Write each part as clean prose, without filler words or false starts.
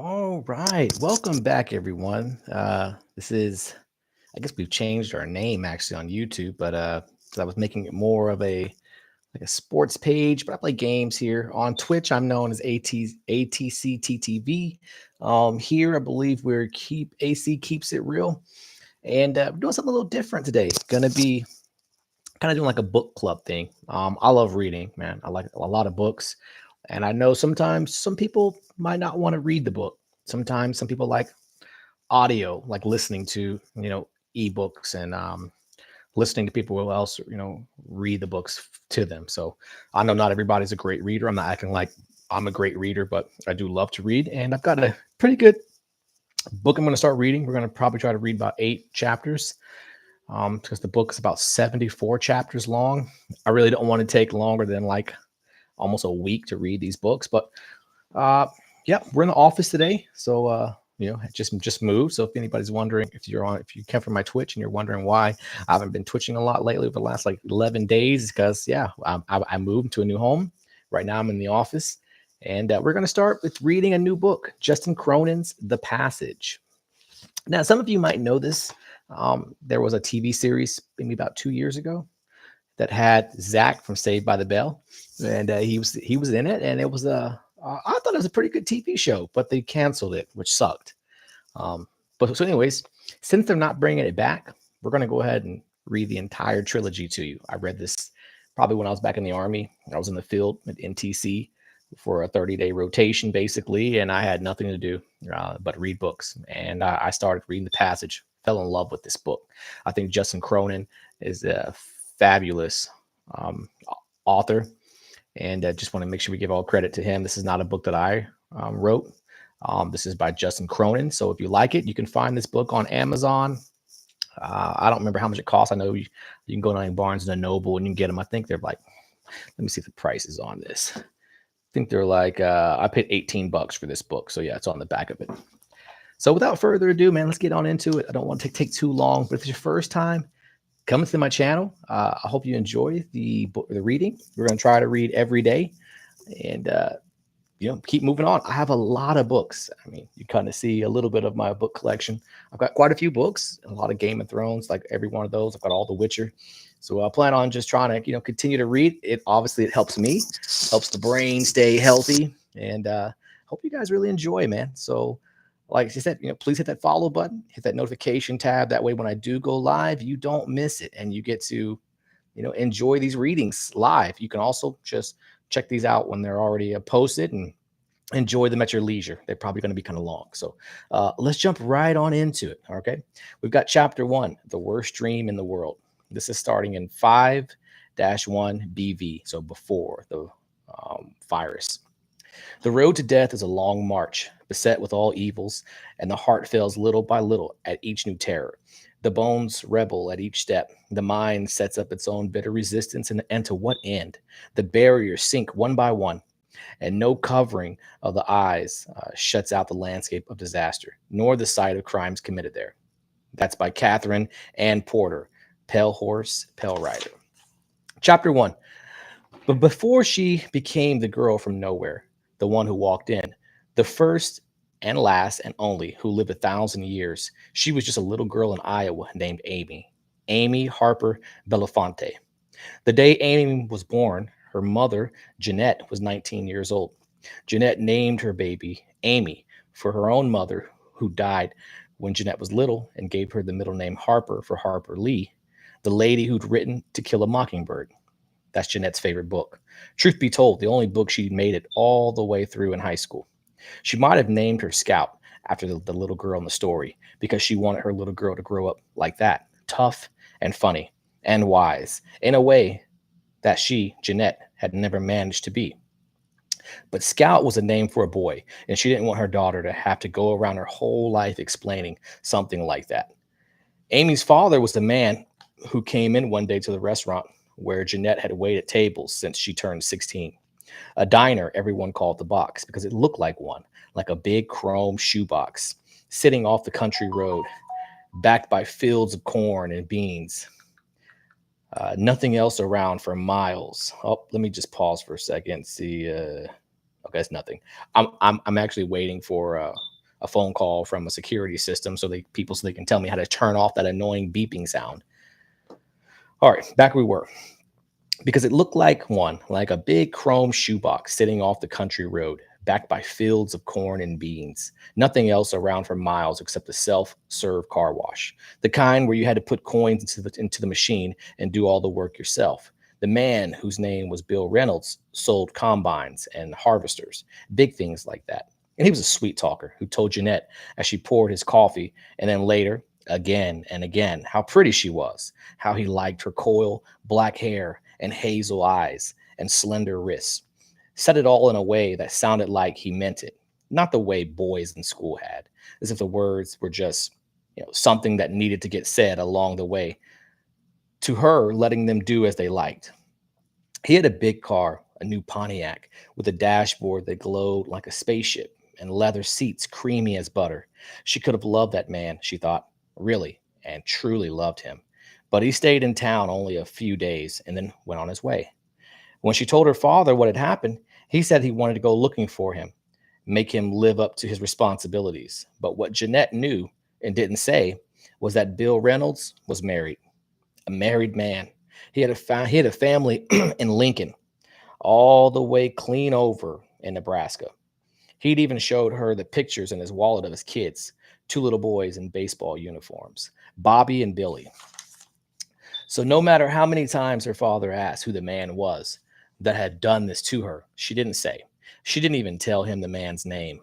All right. Welcome back, everyone. This is, I guess we've changed our name actually on YouTube, but 'cause I was making it more of a sports page, but I play games here. On Twitch, I'm known as ATCTTV. Here, I believe we're keep AC keeps it real. And we're doing something a little different today. Gonna be kind of doing like a book club thing. I love reading, man. I like a lot of books, and I know sometimes some people might not want to read the book. Sometimes some people like audio, like listening to ebooks and listening to people who else read the books to them. So I know not everybody's a great reader. I'm not acting like I'm a great reader, but I do love to read, and I've got a pretty good book I'm going to start reading. We're going to probably try to read about 8 chapters because the book is about 74 chapters long. I really don't want to take longer than like almost a week to read these books, but uh, yeah, we're in the office today, so just moved. So if anybody's wondering, if you come from my Twitch and you're wondering why I haven't been twitching a lot lately over the last like 11 days, because yeah, I moved to a new home. Right now, I'm in the office, and we're going to start with reading a new book, Justin Cronin's The Passage. Now, some of you might know this. There was a TV series maybe about 2 years ago that had Zach from Saved by the Bell, and he was in it, and it was I thought it was a pretty good TV show, but they canceled it, which sucked. But so, anyways, since they're not bringing it back, we're gonna go ahead and read the entire trilogy to you. I read this probably when I was back in the army. I was in the field at NTC for a 30-day rotation, basically, and I had nothing to do but read books. And I started reading The Passage. Fell in love with this book. I think Justin Cronin is a fabulous um, author, and just want to make sure we give all credit to him. This is not a book that I wrote. This is by Justin Cronin. So if you like it, you can find this book on Amazon. I don't remember how much it costs. I know you can go to Barnes and Noble and you can get them. I think they're like, let me see the prices on this. I think they're like, I paid $18 for this book. So yeah, it's on the back of it. So without further ado, man, let's get on into it. I don't want to take too long, but if it's your first time coming to my channel, I hope you enjoy the reading. We're going to try to read every day, and keep moving on. I have a lot of books. I mean, you kind of see a little bit of my book collection. I've got quite a few books, a lot of Game of Thrones, like every one of those. I've got all The Witcher. So I plan on just trying to, continue to read it. Obviously, it helps me, helps the brain stay healthy, and hope you guys really enjoy, man. So, like I said, please hit that follow button, hit that notification tab. That way, when I do go live, you don't miss it, and you get to, enjoy these readings live. You can also just check these out when they're already posted and enjoy them at your leisure. They're probably going to be kind of long. So let's jump right on into it. Okay. We've got chapter 1, The Worst Dream in the World. This is starting in 5-1 BV. So before the virus. The road to death is a long march, beset with all evils, and the heart fails little by little at each new terror. The bones rebel at each step. The mind sets up its own bitter resistance, and to what end? The barriers sink one by one, and no covering of the eyes shuts out the landscape of disaster, nor the sight of crimes committed there. That's by Catherine Ann Porter, Pale Horse, Pale Rider. Chapter 1. But before she became the girl from nowhere, the one who walked in, the first and last and only who lived 1,000 years, she was just a little girl in Iowa named Amy. Amy Harper Belafonte. The day Amy was born, her mother, Jeanette, was 19 years old. Jeanette named her baby Amy for her own mother, who died when Jeanette was little, and gave her the middle name Harper for Harper Lee, the lady who'd written To Kill a Mockingbird. That's Jeanette's favorite book. Truth be told, the only book she'd made it all the way through in high school. She might have named her Scout after the little girl in the story, because she wanted her little girl to grow up like that, tough and funny and wise, in a way that she, Jeanette, had never managed to be. But Scout was a name for a boy, and she didn't want her daughter to have to go around her whole life explaining something like that. Amy's father was the man who came in one day to the restaurant where Jeanette had waited tables since she turned 16. A diner everyone called the box because it looked like one, like a big chrome shoebox, sitting off the country road, backed by fields of corn and beans. Nothing else around for miles. Oh, let me just pause for a second. See, okay, it's nothing. I'm actually waiting for a phone call from a security system so they can tell me how to turn off that annoying beeping sound. All right, back we were because it looked like a big chrome shoebox sitting off the country road, backed by fields of corn and beans. Nothing else around for miles except a self-serve car wash, the kind where you had to put coins into the machine and do all the work yourself. The man, whose name was Bill Reynolds, sold combines and harvesters, big things like that. And he was a sweet talker who told Jeanette as she poured his coffee, and then later, again and again, how pretty she was, how he liked her coil black hair and hazel eyes and slender wrists. Said it all in a way that sounded like he meant it, not the way boys in school had, as if the words were just, something that needed to get said along the way. To her, letting them do as they liked. He had a big car, a new Pontiac, with a dashboard that glowed like a spaceship and leather seats creamy as butter. She could have loved that man, she thought, really and truly loved him. But he stayed in town only a few days and then went on his way. When she told her father what had happened, he said he wanted to go looking for him, make him live up to his responsibilities. But what Jeanette knew and didn't say was that Bill Reynolds was married, a married man. He had a family in Lincoln, all the way clean over in Nebraska. He'd even showed her the pictures in his wallet of his kids, two little boys in baseball uniforms, Bobby and Billy. So no matter how many times her father asked who the man was that had done this to her, she didn't say. She didn't even tell him the man's name.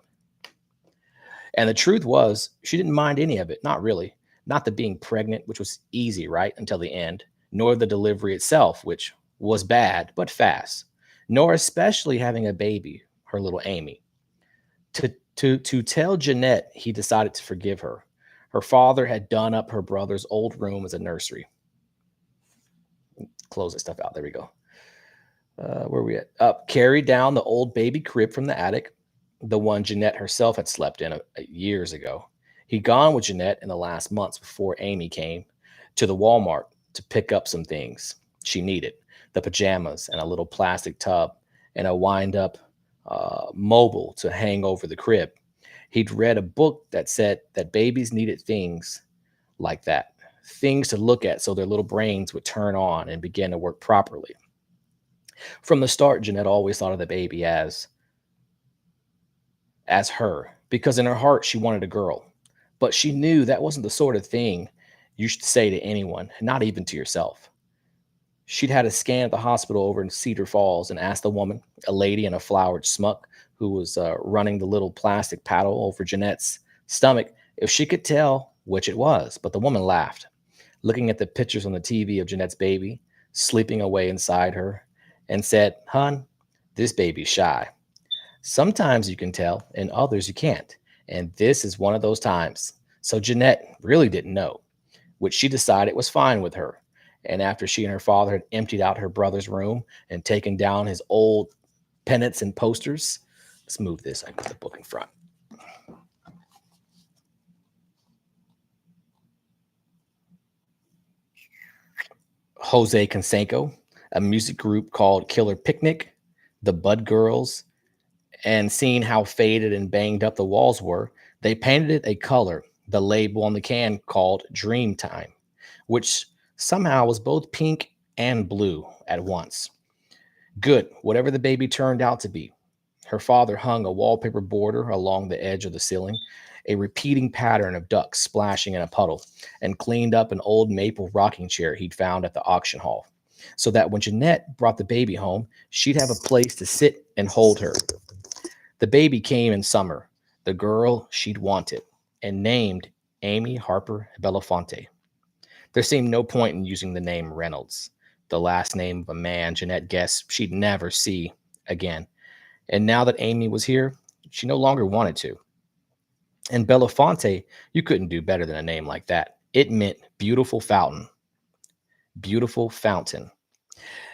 And the truth was, she didn't mind any of it. Not really. Not the being pregnant, which was easy, right, until the end, nor the delivery itself, which was bad, but fast, nor especially having a baby, her little Amy. To tell Jeanette he decided to forgive her. Her father had done up her brother's old room as a nursery. Close that stuff out. There we go. Where are we at? Up, carried down the old baby crib from the attic, the one Jeanette herself had slept in years ago. He'd gone with Jeanette in the last months before Amy came to the Walmart to pick up some things she needed, the pajamas and a little plastic tub and a wind-up mobile to hang over the crib. He'd read a book that said that babies needed things like that, things to look at so their little brains would turn on and begin to work properly. From the start, Jeanette always thought of the baby as her, because in her heart she wanted a girl. But she knew that wasn't the sort of thing you should say to anyone, not even to yourself. She'd had a scan at the hospital over in Cedar Falls and asked the woman, a lady in a flowered smock who was running the little plastic paddle over Jeanette's stomach, if she could tell which it was. But the woman laughed, looking at the pictures on the TV of Jeanette's baby sleeping away inside her, and said, "Hun, this baby's shy. Sometimes you can tell, and others you can't. And this is one of those times." So Jeanette really didn't know, which she decided was fine with her. And after she and her father had emptied out her brother's room and taken down his old pennants and posters, let's move this. I put the book in front. Jose Canseco, a music group called Killer Picnic, the Bud Girls, and seeing how faded and banged up the walls were, they painted it a color the label on the can called Dreamtime, which somehow was both pink and blue at once. Good, whatever the baby turned out to be. Her father hung a wallpaper border along the edge of the ceiling, a repeating pattern of ducks splashing in a puddle, and cleaned up an old maple rocking chair he'd found at the auction hall, so that when Jeanette brought the baby home, she'd have a place to sit and hold her. The baby came in summer, the girl she'd wanted, and named Amy Harper Belafonte. There seemed no point in using the name Reynolds, the last name of a man Jeanette guessed she'd never see again. And now that Amy was here, she no longer wanted to. And Belafonte, you couldn't do better than a name like that. It meant beautiful fountain. Beautiful fountain.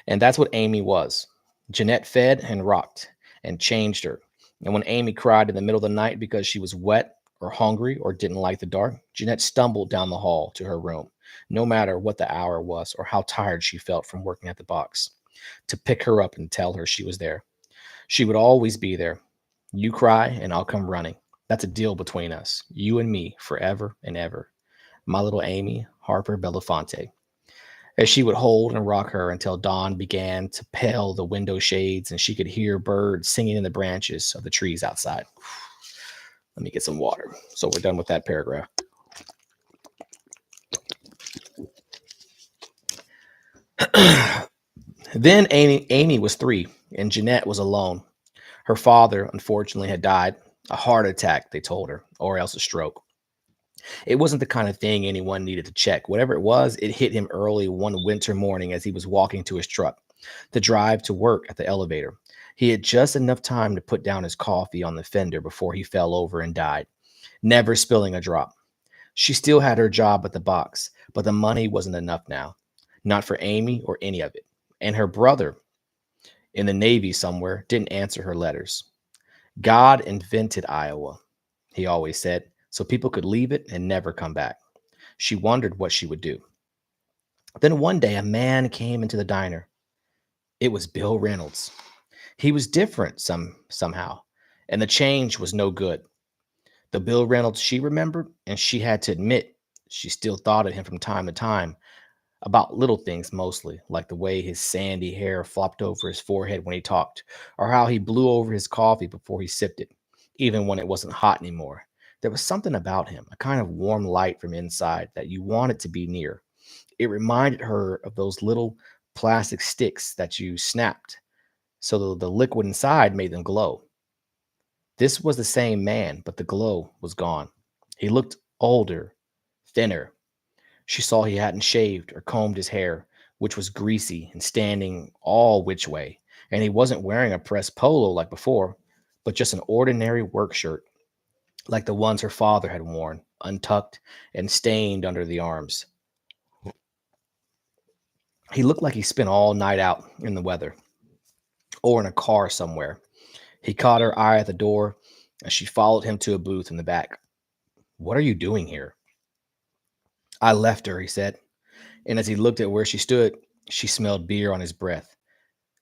And that's what Amy was. Jeanette fed and rocked and changed her. And when Amy cried in the middle of the night because she was wet or hungry or didn't like the dark, Jeanette stumbled down the hall to her room, no matter what the hour was or how tired she felt from working at the box, to pick her up and tell her she was there. She would always be there. You cry and I'll come running. That's a deal between us, you and me, forever and ever. My little Amy Harper Belafonte. As she would hold and rock her until dawn began to pale the window shades and she could hear birds singing in the branches of the trees outside. Let me get some water. So we're done with that paragraph. Then Amy was 3, and Jeanette was alone. Her father, unfortunately, had died. A heart attack, they told her, or else a stroke. It wasn't the kind of thing anyone needed to check. Whatever it was, it hit him early one winter morning as he was walking to his truck to drive to work at the elevator. He had just enough time to put down his coffee on the fender before he fell over and died, never spilling a drop. She still had her job at the box, but the money wasn't enough now. Not for Amy or any of it. And her brother, in the Navy somewhere, didn't answer her letters. God invented Iowa, he always said, so people could leave it and never come back. She wondered what she would do. Then one day a man came into the diner. It was Bill Reynolds. He was different somehow, and the change was no good. The Bill Reynolds she remembered, and she had to admit she still thought of him from time to time, about little things mostly, like the way his sandy hair flopped over his forehead when he talked, or how he blew over his coffee before he sipped it, even when it wasn't hot anymore. There was something about him, a kind of warm light from inside that you wanted to be near. It reminded her of those little plastic sticks that you snapped so the liquid inside made them glow. This was the same man, but the glow was gone. He looked older, thinner. She saw he hadn't shaved or combed his hair, which was greasy and standing all which way, and he wasn't wearing a pressed polo like before, but just an ordinary work shirt, like the ones her father had worn, untucked and stained under the arms. He looked like he spent all night out in the weather or in a car somewhere. He caught her eye at the door, and she followed him to a booth in the back. "What are you doing here?" "I left her," he said. And as he looked at where she stood, she smelled beer on his breath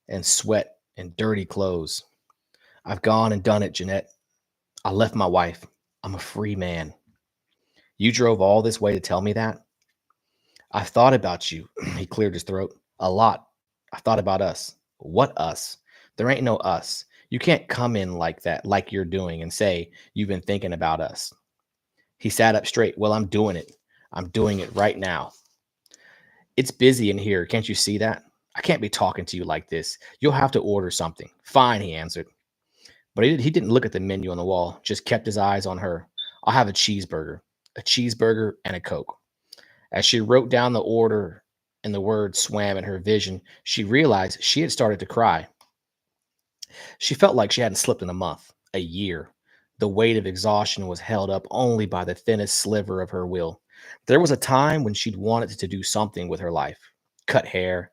and sweat and dirty clothes. "I've gone and done it, Jeanette. I left my wife. I'm a free man." "You drove all this way to tell me that?" "I've thought about you." He cleared his throat. "A lot. I thought about us." "What us? There ain't no us. You can't come in like that, like you're doing, and say you've been thinking about us." He sat up straight. "Well, I'm doing it. I'm doing it right now." "It's busy in here. Can't you see that? I can't be talking to you like this. You'll have to order something." "Fine," he answered. But he didn't look at the menu on the wall, just kept his eyes on her. "I'll have a cheeseburger and a Coke." As she wrote down the order and the words swam in her vision, she realized she had started to cry. She felt like she hadn't slept in a month, a year. The weight of exhaustion was held up only by the thinnest sliver of her will. There was a time when she'd wanted to do something with her life. Cut hair,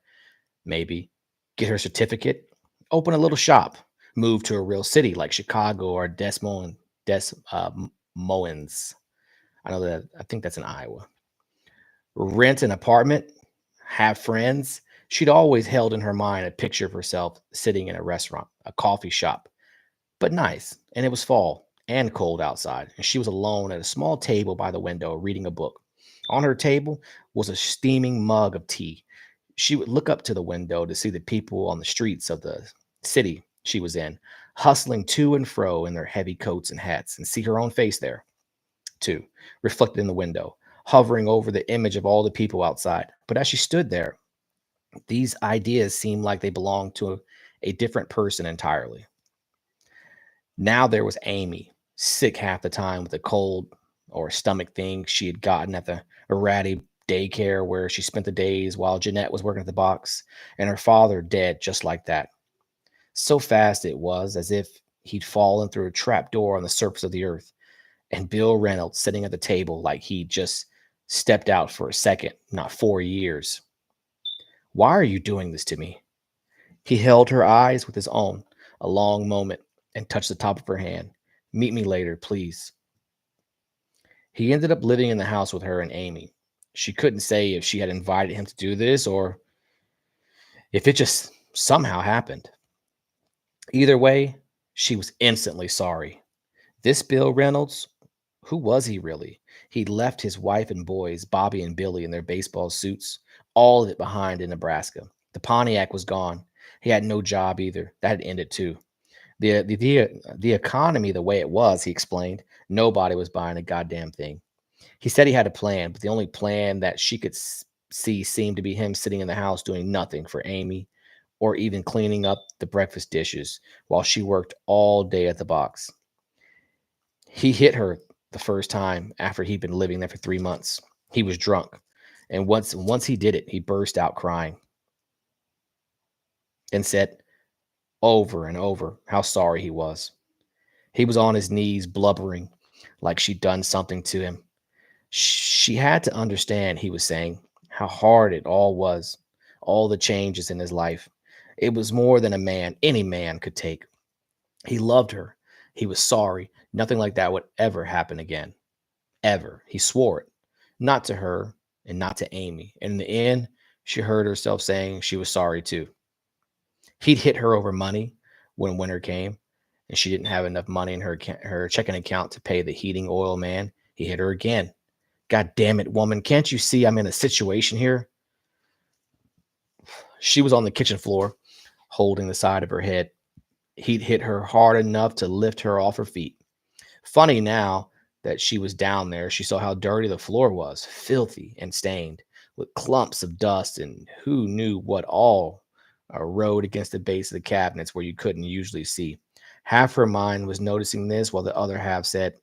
maybe. Get her certificate. Open a little shop. Move to a real city like Chicago or Moines. I know that. I think that's in Iowa. Rent an apartment. Have friends. She'd always held in her mind a picture of herself sitting in a restaurant, a coffee shop, but nice. And it was fall and cold outside, and she was alone at a small table by the window reading a book. On her table was a steaming mug of tea. She would look up to the window to see the people on the streets of the city she was in, hustling to and fro in their heavy coats and hats, and see her own face there, too, reflected in the window, hovering over the image of all the people outside. But as she stood there, these ideas seemed like they belonged to a different person entirely. Now there was Amy, sick half the time with a cold or a stomach thing she had gotten at the ratty daycare where she spent the days while Jeanette was working at the box, and her father dead just like that. So fast it was, as if he'd fallen through a trap door on the surface of the earth, and Bill Reynolds sitting at the table like he'd just stepped out for a second, not 4 years. "Why are you doing this to me?" He held her eyes with his own a long moment and touched the top of her hand. "Meet me later, please." He ended up living in the house with her and Amy. She couldn't say if she had invited him to do this or if it just somehow happened. Either way, she was instantly sorry. This Bill Reynolds, who was he really? He'd left his wife and boys, Bobby and Billy, in their baseball suits, all of it behind in Nebraska. The Pontiac was gone. He had no job either. That had ended too. The economy the way it was, he explained, nobody was buying a goddamn thing. He said he had a plan, but the only plan that she could see seemed to be him sitting in the house doing nothing for Amy or even cleaning up the breakfast dishes while she worked all day at the box. He hit her the first time after he'd been living there for 3 months. He was drunk. And once he did it, he burst out crying and said over and over how sorry he was. He was on his knees blubbering like she'd done something to him. She had to understand, he was saying, how hard it all was, all the changes in his life. It was more than any man could take. He loved her. He was sorry. Nothing like that would ever happen again. Ever. He swore it. Not to her and not to Amy. And in the end, she heard herself saying she was sorry too. He'd hit her over money when winter came and she didn't have enough money in her checking account to pay the heating oil man. He hit her again. God damn it, woman. Can't you see I'm in a situation here? She was on the kitchen floor, holding the side of her head. He'd hit her hard enough to lift her off her feet. Funny now that she was down there, she saw how dirty the floor was, filthy and stained, with clumps of dust and who knew what all rode against the base of the cabinets where you couldn't usually see. Half her mind was noticing this, while the other half said,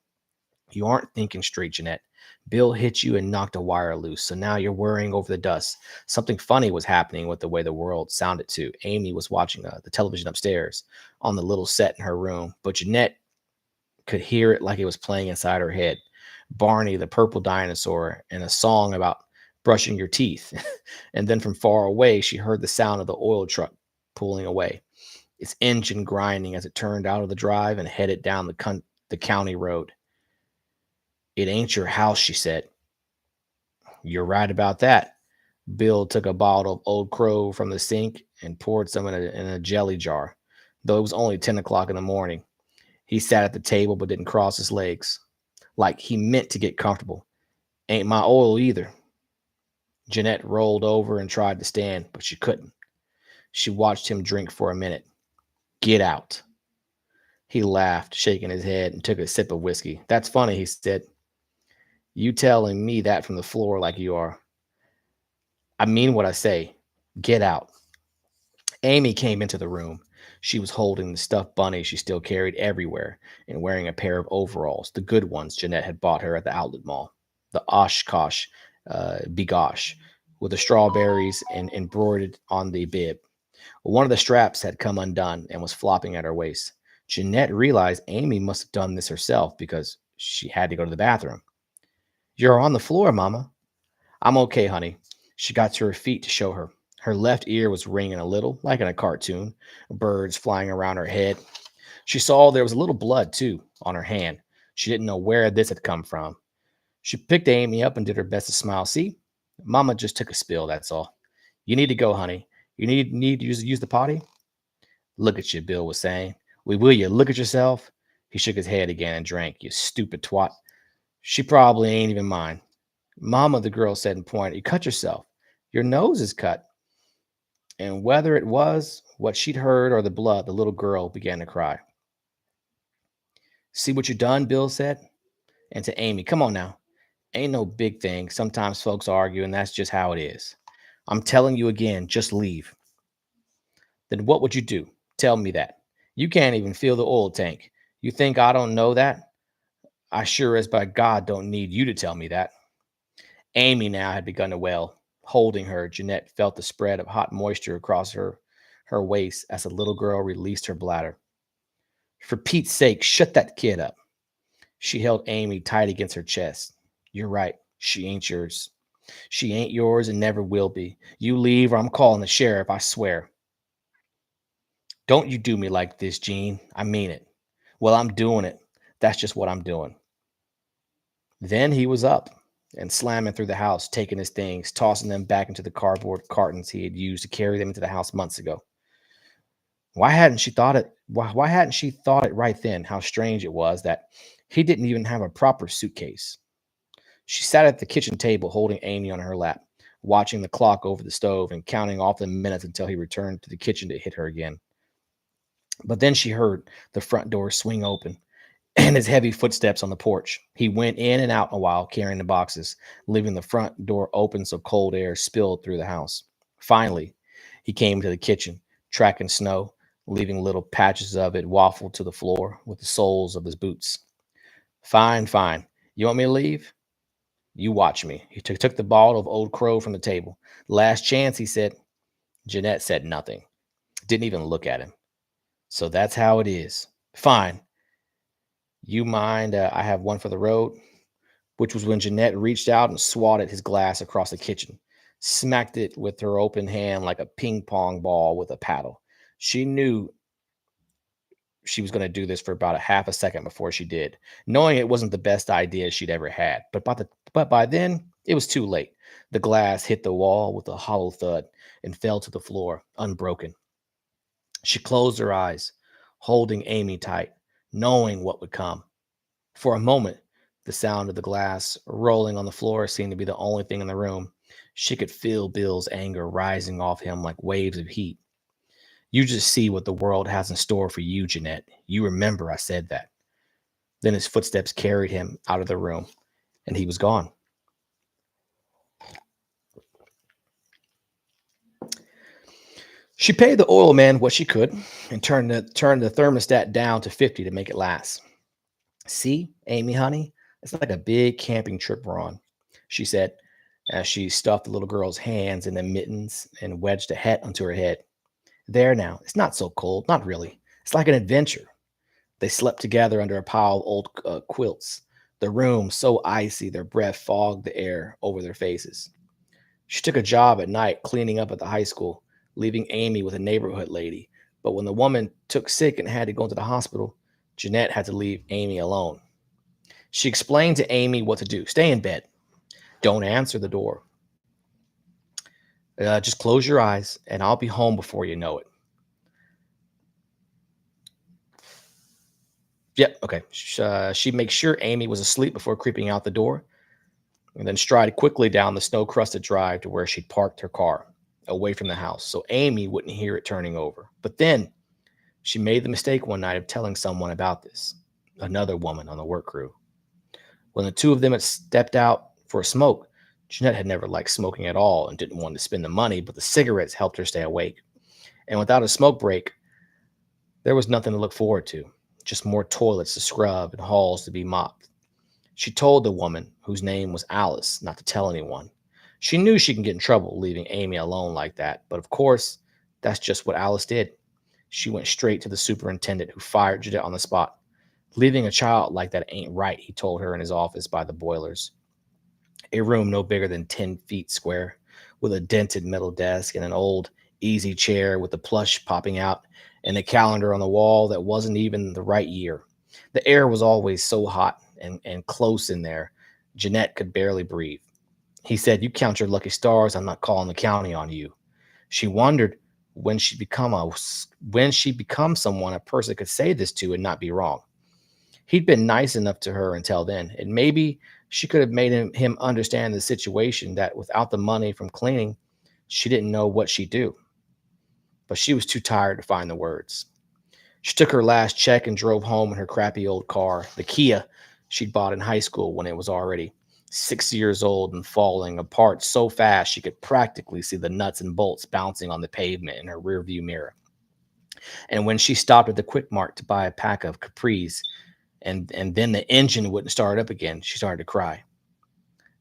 "You aren't thinking straight, Jeanette. Bill hit you and knocked a wire loose, so now you're worrying over the dust." Something funny was happening with the way the world sounded too. Amy was watching the television upstairs on the little set in her room, but Jeanette could hear it like it was playing inside her head. Barney the purple dinosaur and a song about brushing your teeth. And then from far away, she heard the sound of the oil truck pulling away, its engine grinding as it turned out of the drive and headed down the county road. "It ain't your house," she said. "You're right about that." Bill took a bottle of Old Crow from the sink and poured some in a jelly jar, though it was only 10 o'clock in the morning. He sat at the table but didn't cross his legs, like he meant to get comfortable. "Ain't my oil either." Jeanette rolled over and tried to stand, but she couldn't. She watched him drink for a minute. "Get out." He laughed, shaking his head, and took a sip of whiskey. "That's funny," he said. "You telling me that from the floor like you are." "I mean what I say. Get out." Amy came into the room. She was holding the stuffed bunny she still carried everywhere and wearing a pair of overalls, the good ones Jeanette had bought her at the outlet mall, the Oshkosh Bigosh, with the strawberries and embroidered on the bib. One of the straps had come undone and was flopping at her waist. Jeanette realized Amy must have done this herself because she had to go to the bathroom. "You're on the floor, Mama." "I'm okay, honey." She got to her feet to show her. Her left ear was ringing a little, like in a cartoon, birds flying around her head. She saw there was a little blood, too, on her hand. She didn't know where this had come from. She picked Amy up and did her best to smile. "See, Mama just took a spill, that's all. You need to go, honey. You need to use the potty?" "Look at you," Bill was saying. Will you look at yourself?" He shook his head again and drank. "You stupid twat. She probably ain't even mine." "Mama," the girl said and pointed, "you cut yourself. Your nose is cut." And whether it was what she'd heard or the blood, the little girl began to cry. "See what you done?" Bill said. And to Amy, "Come on now. Ain't no big thing. Sometimes folks argue, and that's just how it is. I'm telling you again, just leave." "Then what would you do? Tell me that. You can't even fill the oil tank. You think I don't know that? I sure as by God don't need you to tell me that." Amy now had begun to wail. Holding her, Jeanette felt the spread of hot moisture across her waist as the little girl released her bladder. "For Pete's sake, shut that kid up." She held Amy tight against her chest. "You're right. She ain't yours. She ain't yours and never will be. You leave or I'm calling the sheriff, I swear." "Don't you do me like this, Jean. I mean it." "Well, I'm doing it. That's just what I'm doing." Then he was up and slamming through the house, taking his things, tossing them back into the cardboard cartons he had used to carry them into the house months ago. Why hadn't she thought it right then? How strange it was that he didn't even have a proper suitcase. She sat at the kitchen table holding Amy on her lap, watching the clock over the stove and counting off the minutes until he returned to the kitchen to hit her again. But then she heard the front door swing open and his heavy footsteps on the porch. He went in and out a while carrying the boxes, leaving the front door open so cold air spilled through the house. Finally, he came to the kitchen, tracking snow, leaving little patches of it waffled to the floor with the soles of his boots. Fine, fine. You want me to leave? You watch me. He took the bottle of Old Crow from the table. Last chance, he said. Jeanette said nothing, didn't even look at him. So that's how it is. Fine. You mind? I have one for the road, which was when Jeanette reached out and swatted his glass across the kitchen, smacked it with her open hand like a ping pong ball with a paddle. She knew she was going to do this for about a half a second before she did, knowing it wasn't the best idea she'd ever had. But by then, it was too late. The glass hit the wall with a hollow thud and fell to the floor, unbroken. She closed her eyes, holding Amy tight, knowing what would come. For a moment, the sound of the glass rolling on the floor seemed to be the only thing in the room. She could feel Bill's anger rising off him like waves of heat. You just see what the world has in store for you, Jeanette. You remember I said that. Then his footsteps carried him out of the room, and he was gone. She paid the oil man what she could and turned the thermostat down to 50 to make it last. See, Amy, honey, it's like a big camping trip we're on, she said as she stuffed the little girl's hands in the mittens and wedged a hat onto her head. There now, it's not so cold, not really. It's like an adventure. They slept together under a pile of old quilts, the room so icy their breath fogged the air over their faces. She took a job at night cleaning up at the high school, leaving Amy with a neighborhood lady. But when the woman took sick and had to go into the hospital, Jeanette had to leave Amy alone. She explained to Amy what to do. Stay in bed. Don't answer the door. Just close your eyes, and I'll be home before you know it. Yep, okay. She'd make sure Amy was asleep before creeping out the door, and then stride quickly down the snow-crusted drive to where she'd parked her car, away from the house, so Amy wouldn't hear it turning over. But then she made the mistake one night of telling someone about this, another woman on the work crew. When the two of them had stepped out for a smoke, Jeanette had never liked smoking at all and didn't want to spend the money, but the cigarettes helped her stay awake. And without a smoke break, there was nothing to look forward to, just more toilets to scrub and halls to be mopped. She told the woman, whose name was Alice, not to tell anyone. She knew she could get in trouble leaving Amy alone like that, but of course, that's just what Alice did. She went straight to the superintendent, who fired Jeanette on the spot. Leaving a child like that ain't right, he told her in his office by the boilers. A room no bigger than 10 feet square, with a dented metal desk and an old easy chair with the plush popping out and a calendar on the wall that wasn't even the right year. The air was always so hot and close in there, Jeanette could barely breathe. He said, "You count your lucky stars. I'm not calling the county on you." She wondered when she become someone a person could say this to and not be wrong. He'd been nice enough to her until then, and maybe she could have made him understand the situation, that without the money from cleaning, she didn't know what she'd do. But she was too tired to find the words. She took her last check and drove home in her crappy old car, the Kia she'd bought in high school when it was already 6 years old and falling apart so fast she could practically see the nuts and bolts bouncing on the pavement in her rearview mirror. And when she stopped at the Quick Mart to buy a pack of Capris, and then the engine wouldn't start up again, she started to cry.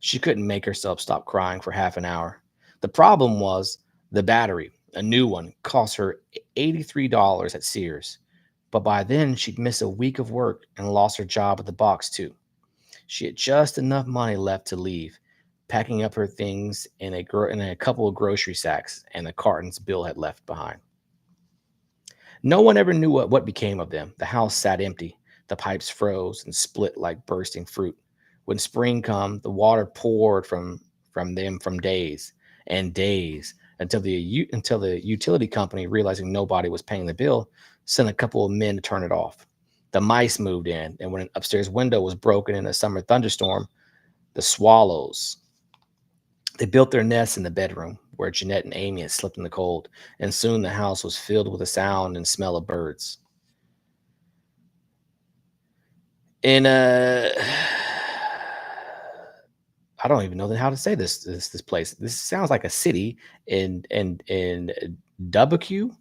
She couldn't make herself stop crying for half an hour. The problem was the battery, a new one, cost her $83 at Sears. But by then, she'd missed a week of work and lost her job at the box, too. She had just enough money left to leave, packing up her things in a couple of grocery sacks and the cartons Bill had left behind. No one ever knew what became of them. The house sat empty. The pipes froze and split like bursting fruit. When spring came, the water poured from them from days and days until the utility company, realizing nobody was paying the bill, sent a couple of men to turn it off. The mice moved in, and when an upstairs window was broken in a summer thunderstorm, the swallows, they built their nests in the bedroom where Jeanette and Amy had slept in the cold, and soon the house was filled with the sound and smell of birds. In I don't even know how to say this place. This sounds like a city in WQ.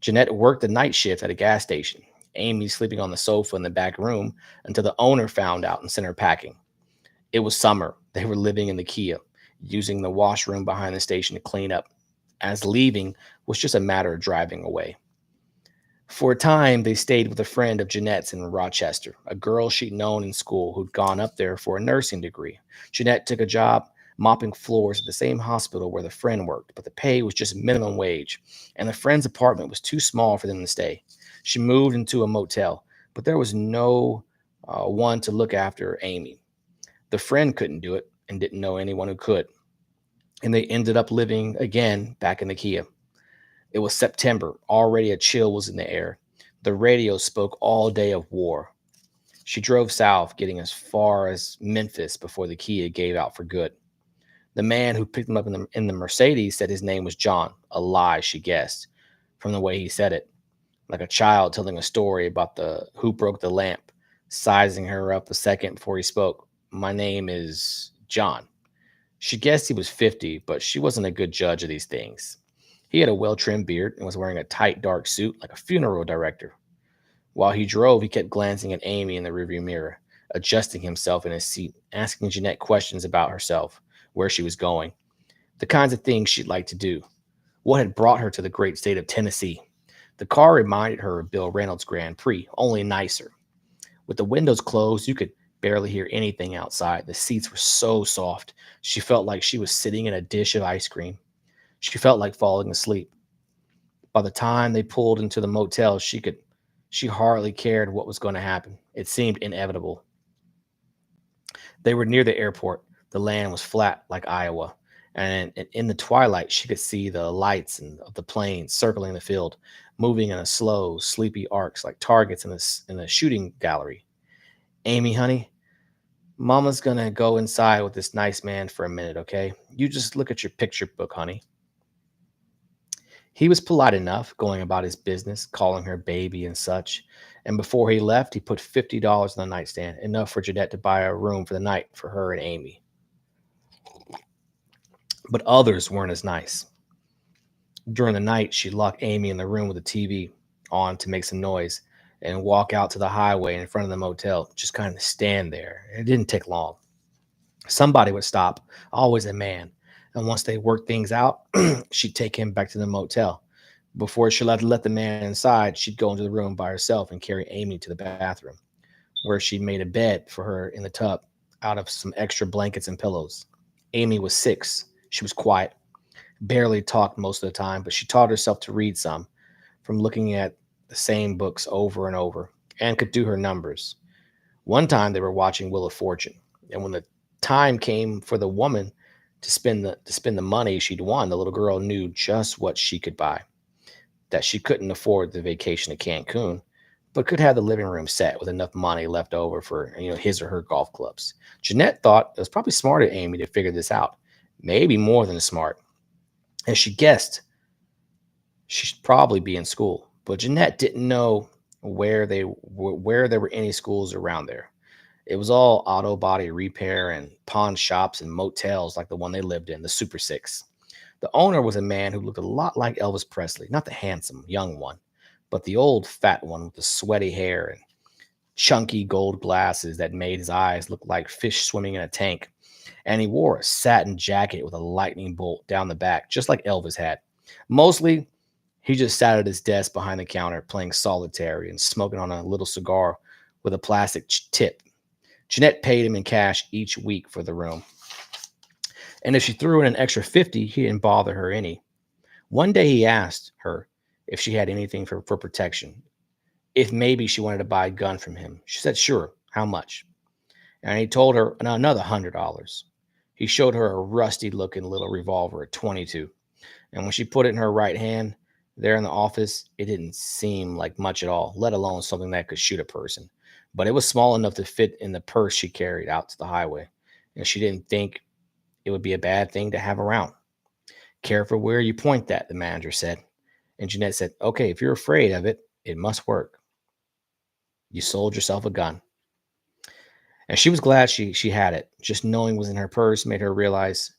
Jeanette worked the night shift at a gas station. Amy sleeping on the sofa in the back room until the owner found out and sent her packing. It was summer. They were living in the Kia, using the washroom behind the station to clean up, as leaving was just a matter of driving away. For a time, they stayed with a friend of Jeanette's in Rochester, a girl she'd known in school who'd gone up there for a nursing degree. Jeanette took a job mopping floors at the same hospital where the friend worked, but the pay was just minimum wage, and the friend's apartment was too small for them to stay. She moved into a motel, but there was no one to look after Amy. The friend couldn't do it and didn't know anyone who could, and they ended up living again back in the Kia. It was September. Already a chill was in the air. The radio spoke all day of war. She drove south, getting as far as Memphis before the Kia gave out for good. The man who picked them up in the Mercedes said his name was John, a lie she guessed from the way he said it, like a child telling a story about the who broke the lamp, sizing her up a second before he spoke. My name is John. She guessed he was 50, but she wasn't a good judge of these things. He had a well-trimmed beard and was wearing a tight, dark suit like a funeral director. While he drove, he kept glancing at Amy in the rearview mirror, adjusting himself in his seat, asking Jeanette questions about herself, where she was going, the kinds of things she'd like to do, what had brought her to the great state of Tennessee. The car reminded her of Bill Reynolds' Grand Prix, only nicer. With the windows closed, you could barely hear anything outside. The seats were so soft. She felt like she was sitting in a dish of ice cream. She felt like falling asleep. By the time they pulled into the motel, she hardly cared what was going to happen. It seemed inevitable. They were near the airport. The land was flat like Iowa, and in the twilight, she could see the lights of the planes circling the field, moving in a slow, sleepy arcs like targets in a shooting gallery. Amy, honey, Mama's gonna go inside with this nice man for a minute, okay? You just look at your picture book, honey. He was polite enough, going about his business, calling her baby and such. And before he left, he put $50 on the nightstand, enough for Jeanette to buy a room for the night for her and Amy. But others weren't as nice. During the night, she'd lock Amy in the room with the TV on to make some noise and walk out to the highway in front of the motel, just kind of stand there. It didn't take long. Somebody would stop, always a man. And once they worked things out, she'd take him back to the motel. Before she let the man inside, she'd go into the room by herself and carry Amy to the bathroom, where she'd made a bed for her in the tub out of some extra blankets and pillows. Amy was 6. She was quiet, barely talked most of the time, but she taught herself to read some from looking at the same books over and over, and could do her numbers. One time they were watching Wheel of Fortune, and when the time came for the woman to spend the money she'd won, the little girl knew just what she could buy. That she couldn't afford the vacation to Cancun, but could have the living room set with enough money left over for his or her golf clubs. Jeanette thought it was probably smart of Amy to figure this out, maybe more than smart. As she guessed, she should probably be in school, but Jeanette didn't know where there were any schools around there. It was all auto body repair and pawn shops and motels like the one they lived in, the Super Six. The owner was a man who looked a lot like Elvis Presley, not the handsome young one, but the old fat one with the sweaty hair and chunky gold glasses that made his eyes look like fish swimming in a tank. And he wore a satin jacket with a lightning bolt down the back, just like Elvis had. Mostly, he just sat at his desk behind the counter playing solitaire and smoking on a little cigar with a plastic tip. Jeanette paid him in cash each week for the room. And if she threw in an extra 50, he didn't bother her any. One day he asked her if she had anything for protection, if maybe she wanted to buy a gun from him. She said, sure, how much? And he told her another $100. He showed her a rusty looking little revolver at 22. And when she put it in her right hand there in the office, it didn't seem like much at all, let alone something that could shoot a person. But it was small enough to fit in the purse she carried out to the highway. And she didn't think it would be a bad thing to have around. Careful where you point that, the manager said. And Jeanette said, okay, if you're afraid of it, it must work. You sold yourself a gun. And she was glad she had it. Just knowing it was in her purse made her realize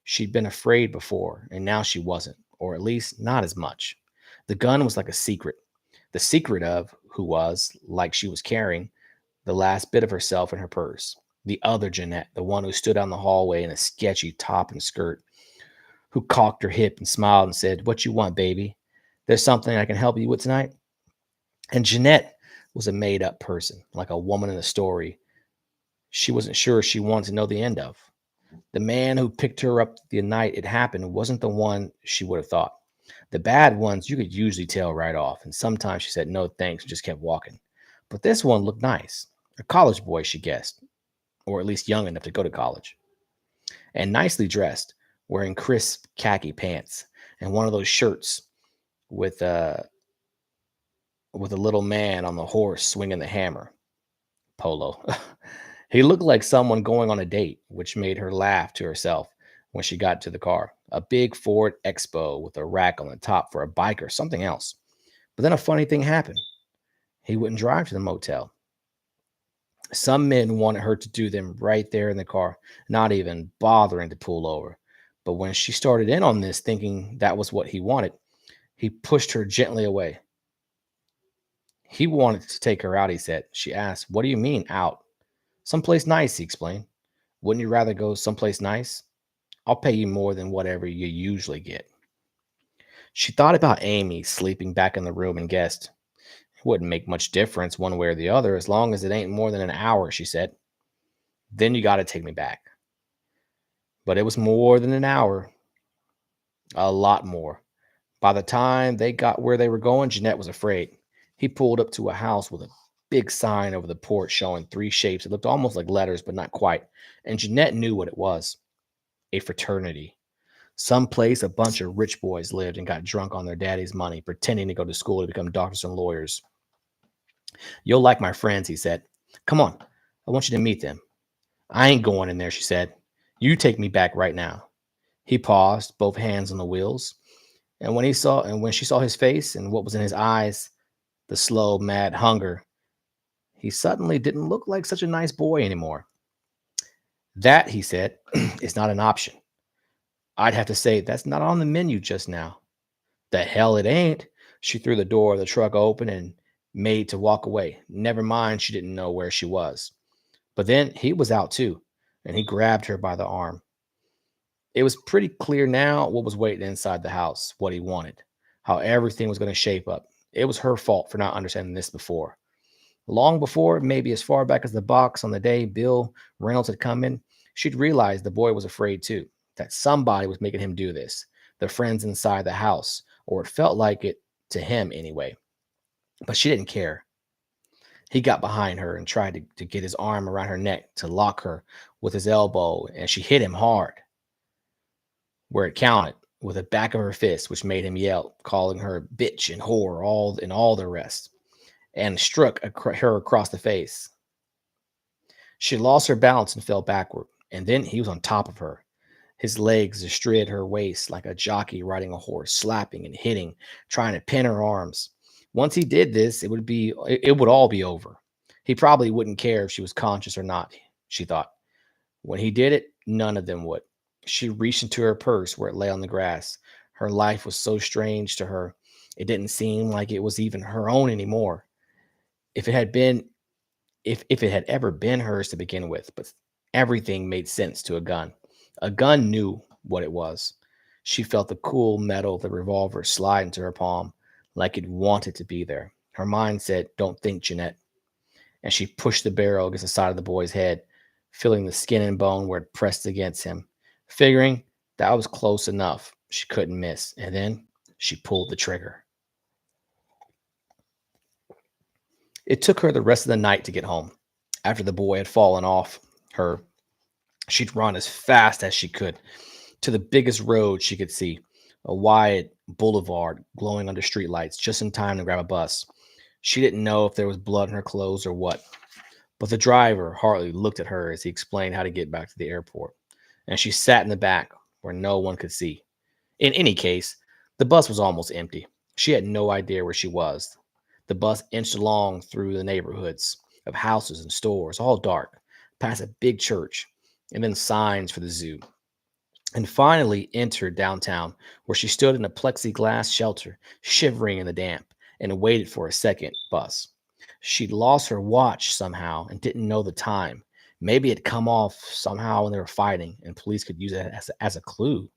she'd been afraid before, and now she wasn't, or at least not as much. The gun was like a secret. The secret of who was, like she was carrying, the last bit of herself in her purse. The other Jeanette, the one who stood on the hallway in a sketchy top and skirt, who cocked her hip and smiled and said, what you want, baby? There's something I can help you with tonight? And Jeanette was a made up person, like a woman in a story she wasn't sure she wanted to know the end of. The man who picked her up the night it happened wasn't the one she would have thought. The bad ones you could usually tell right off, and sometimes she said no thanks and just kept walking. But this one looked nice. A college boy, she guessed, or at least young enough to go to college, and nicely dressed, wearing crisp khaki pants and one of those shirts with a little man on the horse swinging the hammer. Polo. He looked like someone going on a date, which made her laugh to herself when she got to the car. A big Ford Expo with a rack on the top for a bike or something else. But then a funny thing happened. He wouldn't drive to the motel. Some men wanted her to do them right there in the car, not even bothering to pull over. But when she started in on this, thinking that was what he wanted, he pushed her gently away. He wanted to take her out, he said. She asked, what do you mean, out? Someplace nice, he explained. Wouldn't you rather go someplace nice? I'll pay you more than whatever you usually get. She thought about Amy sleeping back in the room and guessed, it wouldn't make much difference one way or the other as long as it ain't more than an hour, she said. Then you got to take me back. But it was more than an hour, a lot more. By the time they got where they were going, Jeanette was afraid. He pulled up to a house with a big sign over the porch showing three shapes. It looked almost like letters, but not quite. And Jeanette knew what it was. A fraternity. Someplace a bunch of rich boys lived and got drunk on their daddy's money, pretending to go to school to become doctors and lawyers. You'll like my friends, he said. Come on, I want you to meet them. I ain't going in there, she said. You take me back right now. He paused, both hands on the wheels. And when she saw his face and what was in his eyes, the slow, mad hunger, he suddenly didn't look like such a nice boy anymore. That, he said, is not an option. I'd have to say that's not on the menu just now. The hell it ain't. She threw the door of the truck open and made to walk away. Never mind, she didn't know where she was. But then he was out too, and he grabbed her by the arm. It was pretty clear now what was waiting inside the house, what he wanted, how everything was going to shape up. It was her fault for not understanding this before. Long before, maybe as far back as the box on the day Bill Reynolds had come in, she'd realized the boy was afraid too, that somebody was making him do this, the friends inside the house, or it felt like it to him anyway. But she didn't care. He got behind her and tried to get his arm around her neck to lock her with his elbow, and she hit him hard, where it counted, with the back of her fist, which made him yell, calling her bitch and whore, all the rest, and struck her across the face. She lost her balance and fell backward, and then he was on top of her. His legs astride her waist like a jockey riding a horse, slapping and hitting, trying to pin her arms. Once he did this, it would all be over. He probably wouldn't care if she was conscious or not, she thought. When he did it, none of them would. She reached into her purse where it lay on the grass. Her life was so strange to her, it didn't seem like it was even her own anymore. If it had ever been hers to begin with, but everything made sense to a gun. A gun knew what it was. She felt the cool metal of the revolver slide into her palm, like it wanted to be there. Her mind said, don't think, Jeanette. And she pushed the barrel against the side of the boy's head, feeling the skin and bone where it pressed against him, figuring that was close enough. She couldn't miss. And then she pulled the trigger. It took her the rest of the night to get home. After the boy had fallen off her, she'd run as fast as she could to the biggest road she could see, a wide boulevard glowing under streetlights, just in time to grab a bus. She didn't know if there was blood in her clothes or what, but the driver hardly looked at her as he explained how to get back to the airport, and she sat in the back where no one could see. In any case, the bus was almost empty. She had no idea where she was. The bus inched along through the neighborhoods of houses and stores, all dark, past a big church, and then signs for the zoo, and finally entered downtown, where she stood in a plexiglass shelter, shivering in the damp, and waited for a second bus. She'd lost her watch somehow and didn't know the time. Maybe it come off somehow when they were fighting, and police could use it as a clue.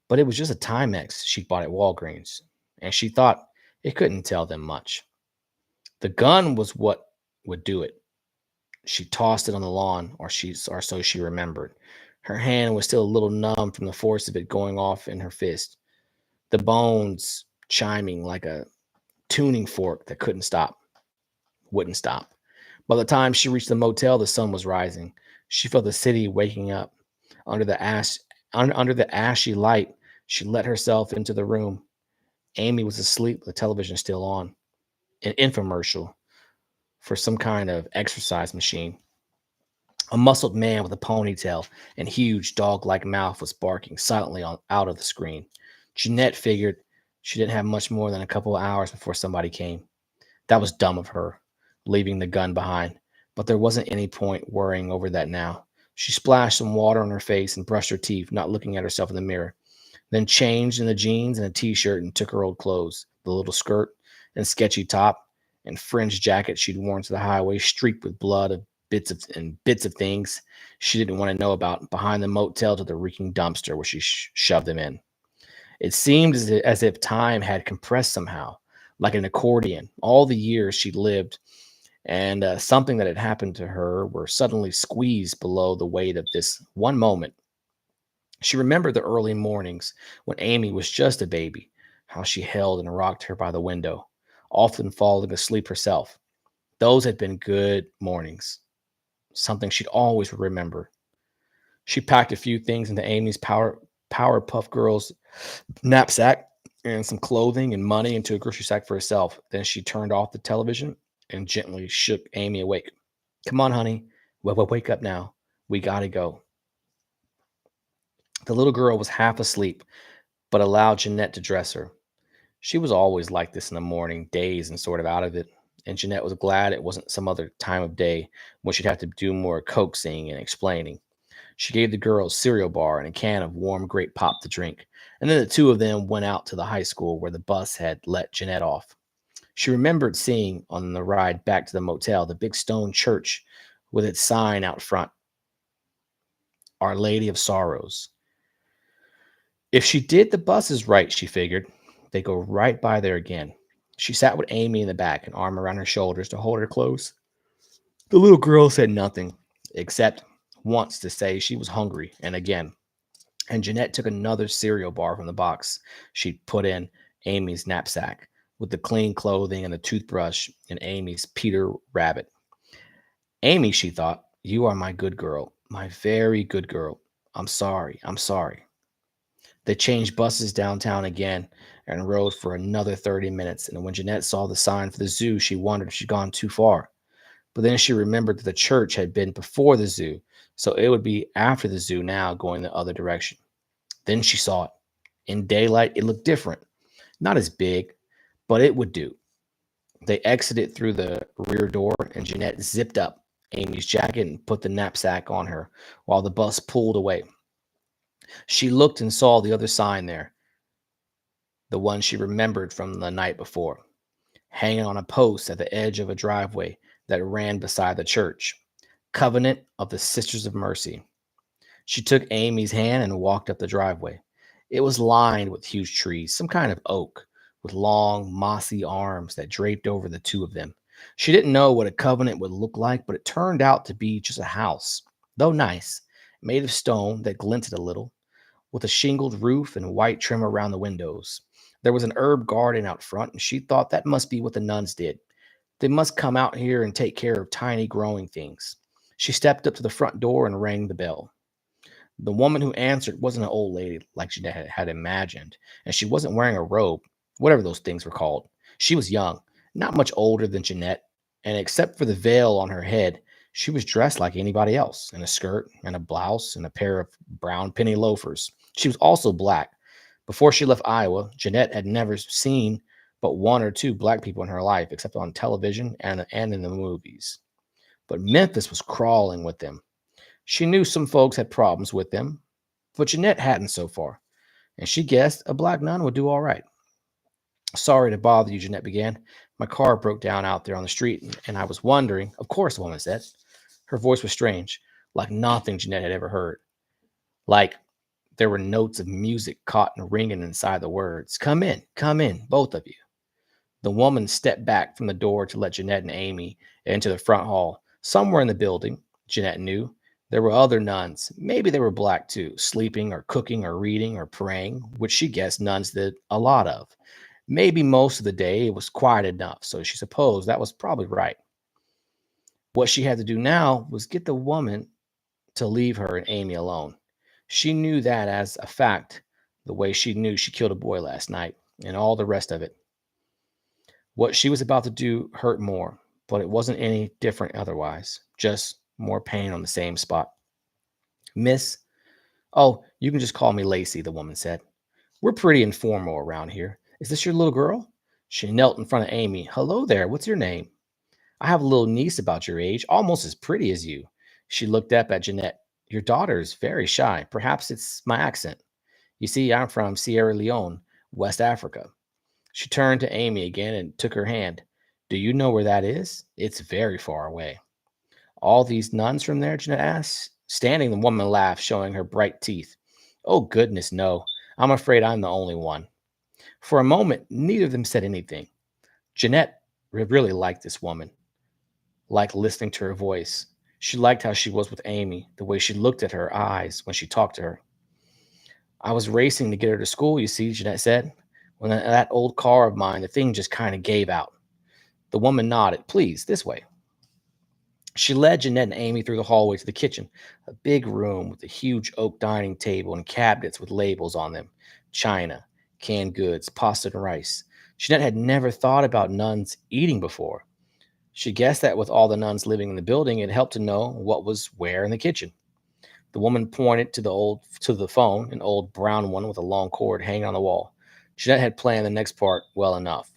But it was just a Timex she'd bought at Walgreens, and she thought it couldn't tell them much. The gun was what would do it. She tossed it on the lawn, or so she remembered. Her hand was still a little numb from the force of it going off in her fist, the bones chiming like a tuning fork that wouldn't stop. By the time she reached the motel, the sun was rising. She felt the city waking up. Under the ash, under the ashy light, she let herself into the room. Amy was asleep, the television still on. An infomercial for some kind of exercise machine. A muscled man with a ponytail and huge dog-like mouth was barking silently out of the screen. Jeanette figured she didn't have much more than a couple of hours before somebody came. That was dumb of her, leaving the gun behind, but there wasn't any point worrying over that now. She splashed some water on her face and brushed her teeth, not looking at herself in the mirror, then changed in the jeans and a t-shirt and took her old clothes, the little skirt and sketchy top and fringed jacket she'd worn to the highway, streaked with blood of bits of things she didn't want to know about, behind the motel to the reeking dumpster where she shoved them in. It seemed as if time had compressed somehow, like an accordion. All the years she'd lived and something that had happened to her were suddenly squeezed below the weight of this one moment. She remembered the early mornings when Amy was just a baby, how she held and rocked her by the window, often falling asleep herself. Those had been good mornings, something she'd always remember. She packed a few things into Amy's Powerpuff Girls knapsack and some clothing and money into a grocery sack for herself. Then she turned off the television and gently shook Amy awake. Come on, honey. Wake up now. We gotta go. The little girl was half asleep, but allowed Jeanette to dress her. She was always like this in the morning, dazed and sort of out of it. And Jeanette was glad it wasn't some other time of day when she'd have to do more coaxing and explaining. She gave the girls cereal bar and a can of warm grape pop to drink, and then the two of them went out to the high school where the bus had let Jeanette off. She remembered seeing on the ride back to the motel the big stone church with its sign out front, Our Lady of Sorrows. If she did the buses right, she figured, they'd go right by there again. She sat with Amy in the back, an arm around her shoulders to hold her close. The little girl said nothing, except once to say she was hungry, and again. And Jeanette took another cereal bar from the box she'd put in Amy's knapsack, with the clean clothing and the toothbrush in Amy's Peter Rabbit. Amy, she thought, you are my good girl, my very good girl. I'm sorry, I'm sorry. They changed buses downtown again and rode for another 30 minutes. And when Jeanette saw the sign for the zoo, she wondered if she'd gone too far. But then she remembered that the church had been before the zoo, so it would be after the zoo now, going the other direction. Then she saw it. In daylight, it looked different. Not as big, but it would do. They exited through the rear door, and Jeanette zipped up Amy's jacket and put the knapsack on her while the bus pulled away. She looked and saw the other sign there, the one she remembered from the night before, hanging on a post at the edge of a driveway that ran beside the church. Covenant of the Sisters of Mercy. She took Amy's hand and walked up the driveway. It was lined with huge trees, some kind of oak, with long, mossy arms that draped over the two of them. She didn't know what a covenant would look like, but it turned out to be just a house, though nice, made of stone that glinted a little, with a shingled roof and white trim around the windows. There was an herb garden out front, and she thought that must be what the nuns did. They must come out here and take care of tiny growing things. She stepped up to the front door and rang the bell. The woman who answered wasn't an old lady like Jeanette had imagined, and she wasn't wearing a robe, whatever those things were called. She was young, not much older than Jeanette, and except for the veil on her head, she was dressed like anybody else in a skirt and a blouse and a pair of brown penny loafers. She was also black. Before she left Iowa, Jeanette had never seen but one or two black people in her life, except on television and in the movies. But Memphis was crawling with them. She knew some folks had problems with them, but Jeanette hadn't so far, and she guessed a black nun would do all right. Sorry to bother you, Jeanette began. My car broke down out there on the street, and I was wondering. Of course, the woman said. Her voice was strange, like nothing Jeanette had ever heard. Like there were notes of music caught and ringing inside the words. Come in, both of you. The woman stepped back from the door to let Jeanette and Amy into the front hall. Somewhere in the building, Jeanette knew, there were other nuns. Maybe they were black too, sleeping or cooking or reading or praying, which she guessed nuns did a lot of. Maybe most of the day it was quiet enough, so she supposed that was probably right. What she had to do now was get the woman to leave her and Amy alone. She knew that as a fact, the way she knew she killed a boy last night and all the rest of it. What she was about to do hurt more, but it wasn't any different otherwise, just more pain on the same spot. Miss, oh, you can just call me Lacey, the woman said. We're pretty informal around here. Is this your little girl? She knelt in front of Amy. Hello there, what's your name? I have a little niece about your age, almost as pretty as you. She looked up at Jeanette. Your daughter is very shy. Perhaps it's my accent. You see, I'm from Sierra Leone, West Africa. She turned to Amy again and took her hand. Do you know where that is? It's very far away. All these nuns from there? Jeanette asked. Standing, the woman laughed, showing her bright teeth. Oh, goodness, no. I'm afraid I'm the only one. For a moment, neither of them said anything. Jeanette really liked this woman, liked listening to her voice. She liked how she was with Amy, the way she looked at her eyes when she talked to her. I was racing to get her to school, you see, Jeanette said. When that old car of mine, the thing just kind of gave out. The woman nodded. Please, this way. She led Jeanette and Amy through the hallway to the kitchen, a big room with a huge oak dining table and cabinets with labels on them. China, canned goods, pasta and rice. Jeanette had never thought about nuns eating before. She guessed that with all the nuns living in the building, it helped to know what was where in the kitchen. The woman pointed to the phone, an old brown one with a long cord hanging on the wall. Jeanette had planned the next part well enough.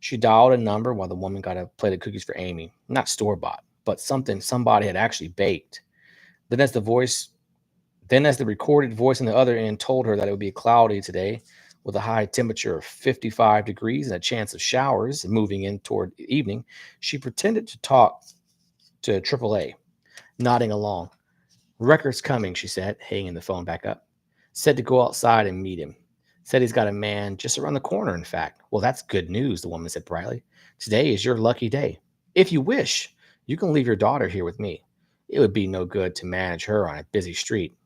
She dialed a number while the woman got a plate of cookies for Amy. Not store-bought, but something somebody had actually baked. Then as the recorded voice on the other end told her that it would be cloudy today with a high temperature of 55 degrees and a chance of showers moving in toward evening, she pretended to talk to AAA, nodding along. Record's coming, she said, hanging the phone back up. Said to go outside and meet him. Said he's got a man just around the corner, in fact. Well, that's good news, the woman said brightly. Today is your lucky day. If you wish, you can leave your daughter here with me. It would be no good to manage her on a busy street.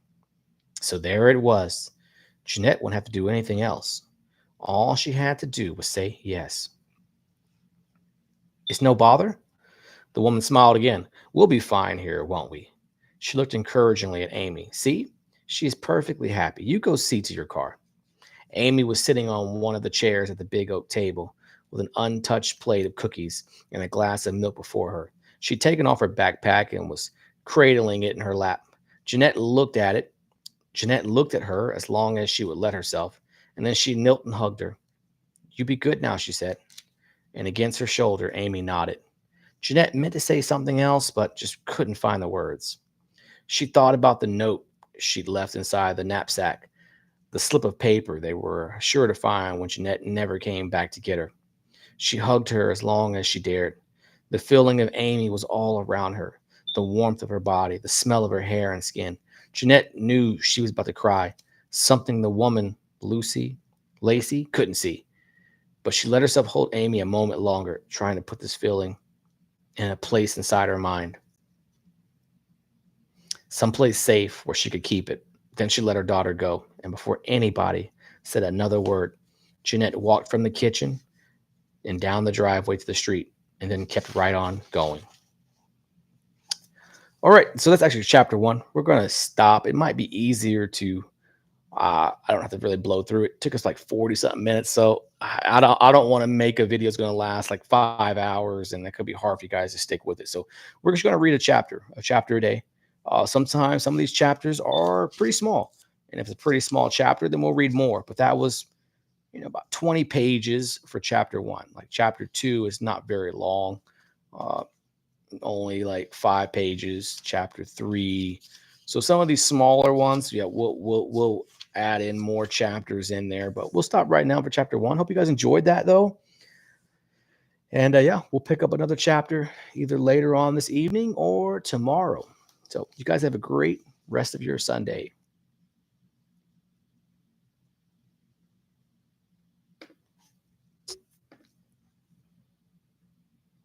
So there it was. Jeanette wouldn't have to do anything else. All she had to do was say yes. It's no bother? The woman smiled again. We'll be fine here, won't we? She looked encouragingly at Amy. See? She is perfectly happy. You go see to your car. Amy was sitting on one of the chairs at the big oak table with an untouched plate of cookies and a glass of milk before her. She'd taken off her backpack and was cradling it in her lap. Jeanette looked at her as long as she would let herself, and then she knelt and hugged her. You be good now, she said. And against her shoulder, Amy nodded. Jeanette meant to say something else, but just couldn't find the words. She thought about the note she'd left inside the knapsack, the slip of paper they were sure to find when Jeanette never came back to get her. She hugged her as long as she dared. The feeling of Amy was all around her, the warmth of her body, the smell of her hair and skin. Jeanette knew she was about to cry, something the woman, Lacey, couldn't see. But she let herself hold Amy a moment longer, trying to put this feeling in a place inside her mind. Someplace safe where she could keep it. Then she let her daughter go, and before anybody said another word, Jeanette walked from the kitchen and down the driveway to the street, and then kept right on going. All right, so that's actually chapter one. We're gonna stop. It might be easier to I don't have to really blow through it. It took us like 40 something minutes. So I don't want to make a video that's going to last like 5 hours, and that could be hard for you guys to stick with it. So we're just going to read a chapter a day. Sometimes some of these chapters are pretty small. And if it's a pretty small chapter, then we'll read more. But that was, about 20 pages for chapter one. Like chapter two is not very long. Uh, Only like 5 pages, chapter three. So some of these smaller ones, yeah, we'll add in more chapters in there, but we'll stop right now for chapter one. Hope you guys enjoyed that though. And yeah, we'll pick up another chapter either later on this evening or tomorrow. So you guys have a great rest of your Sunday.